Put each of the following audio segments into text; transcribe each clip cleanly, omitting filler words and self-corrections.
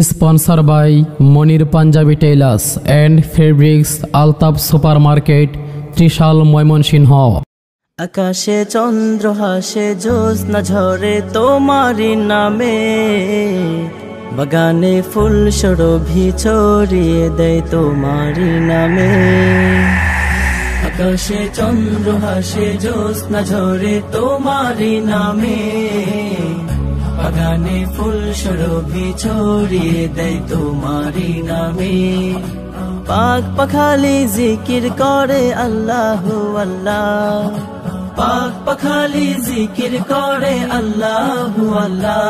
Sponsored by Monir Punjabi Tailors and Fabrics Altaf Supermarket, Trishal Moymonsinho। আকাশে চন্দ্র হাসে জ্যোৎস্না ঝরে তোমারি নামে, বাগানে ফুল সুরভি ছড়িয়ে দেয় তোমারি নামে। আকাশে চন্দ্র হাসে জ্যোৎস্না ঝরে তোমারি নামে, বাগানে ফুল সুরভি ছড়িয়ে দেয় তোমারি নামে। পাক পাখালি জিকির করে আল্লাহু আল্লাহ, পাক পাখালি জিকির করে আল্লাহু আল্লাহ।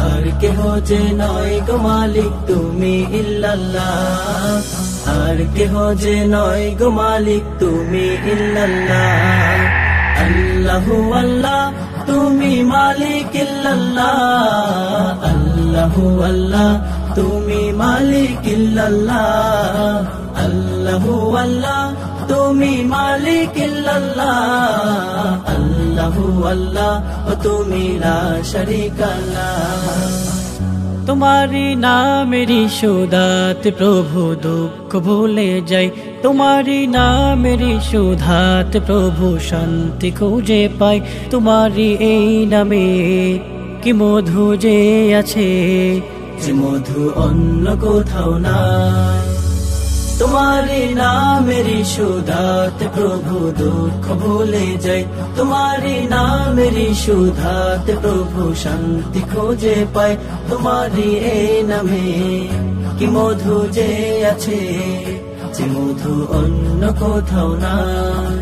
আর কেহ যে নয় গো মালিক তুমি ইল্লাল্লাহ, আর কেহ যে নয় গো মালিক তুমি ইল্লাল্লাহ। আল্লাহু আল্লাহ তুমি মালিক ইল্লাল্লাহ, আল্লাহু আল্লাহ তুমি মালিক ইল্লাল্লাহ। আল্লাহু আল্লাহ তুমি মালিক ইল্লাল্লাহ, আল্লাহু আল্লাহ তুমি লা শারীকা লাহ। তোমারি নামেরি সুধাত প্রভু দুঃখ ভুলে যাই, তোমারি নামেরি সুধাত প্রভু শান্তি খুঁজে পাই। তোমারি এই নামে কি মধু যে আছে, যে মধু অন্য কোথাও নাই। তোমারি নামেরি সুধাত প্রভু দুঃখ ভুলে যাই, তোমারি নামেরি সুধাত প্রভু শান্তি খুঁজে পাই। তোমারি এই নামে কি মধু যে আছে, যে মধু অন্য কোথাও নাই।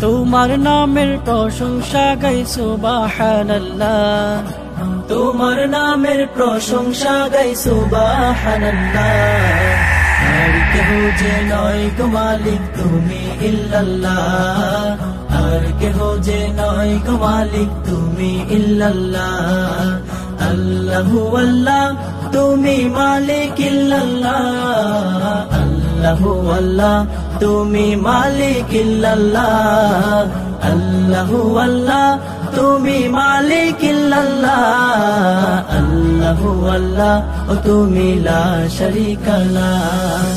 তোমার নামের প্রশংসা গাই সুবহানাল্লাহ, তোমার নামের প্রশংসা গাই সুবহানাল্লাহ। আর কেহ যে নয় গো মালিক তুমি ইল্লাল্লাহ, আর কেহ যে নয় গো মালিক তুমি ইল্লাল্লাহ। আল্লাহু আল্লাহ তুমি মালিক ইল্লাল্লাহ, আল্লাহু আল্লাহ তুমি মালিক ইল্লাল্লাহ। আল্লাহু আল্লাহ তুমি মালিক ইল্লাল্লাহ, আল্লাহু আল্লাহ তুমি লা শারীকা লাহ।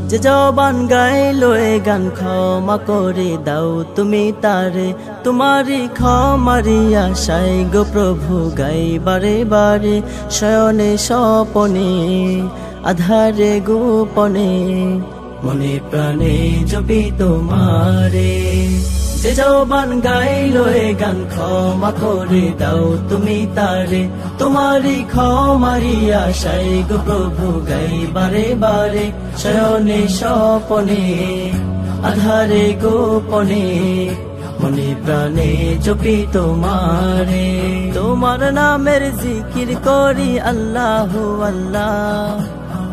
যে জবান গাইলো এ গান ক্ষমা করে দাও তুমি তারে, তোমারি ক্ষমারি আশায় গো প্রভু গাই বারে বারে। শয়নে স্বপনে আধারে গোপনে, মনে প্রাণে জপি তোমারে। যে জবান গাইলো এ গান ক্ষমা করে দাও তুমি তারে, তোমারি ক্ষমারি আশায় গো প্রভু গাই বারে বারে। শয়নে স্বপনে আধারে গোপনে, মনে প্রাণে জপি তোমারে। তোমার নামের জিকির করি আল্লাহু আল্লাহ,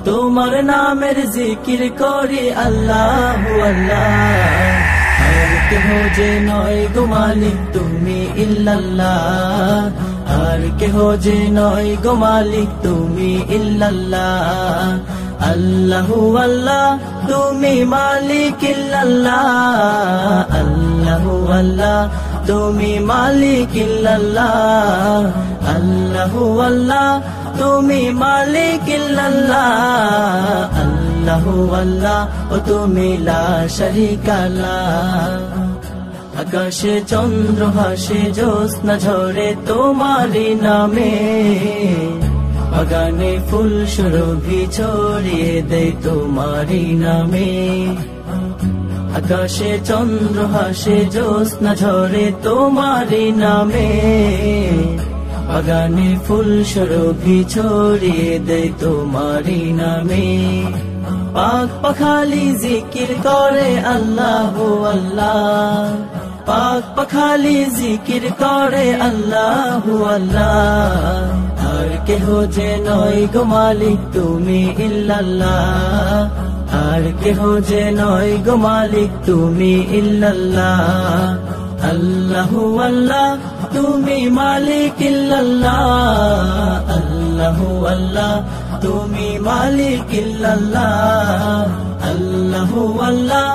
তোমার নামের জিকির করি আল্লাহু আল্লাহ। আর কেহ যে নয় গো মালিক তুমি ইল্লাল্লাহ, আর কেহ যে নয় গো মালিক তুমি ইল্লাল্লাহ। আল্লাহু আল্লাহ তুমি মালিক ইল্লাল্লাহ, আল্লাহু আল্লাহ তুমি মালিক ইল্লাল্লাহ। আল্লাহু আল্লাহ তুমি মালিক ইল্লাল্লাহ, আল্লাহু আল্লাহ তুমি লা শারীকা লাহ। আকাশে চন্দ্র হাসে জ্যোৎস্না ঝরে তোমারি নামে, বাগানে ফুল সুরভি ছড়িয়ে দেয় তোমারি নামে। আকাশে চন্দ্র হাসে জ্যোৎস্না ঝরে তোমারি নামে, বাগানে ফুল সুরভি ছড়িয়ে দেয় তোমারি নামে। পাক পাখালি জিকির করে আল্লাহু আল্লাহ, পাক পাখালি জিকির করে আল্লাহু আল্লাহ। আর কেহ যে নয় গো মালিক তুমি ইল্লাল্লাহ, আর কেহ যে নয় গো মালিক তুমি ইল্লাল্লাহ। আল্লাহু আল্লাহ তুমি মালিক ইল্লাল্লাহ, আল্লাহু আল্লাহ তুমি মালিক ইল্লাল্লাহ। আল্লাহু আল্লাহ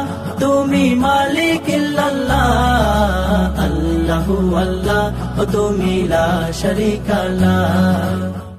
তুমি মালিক ইল্লাল্লাহ, আল্লাহু আল্লাহ তুমি লা শারীকা লাহ।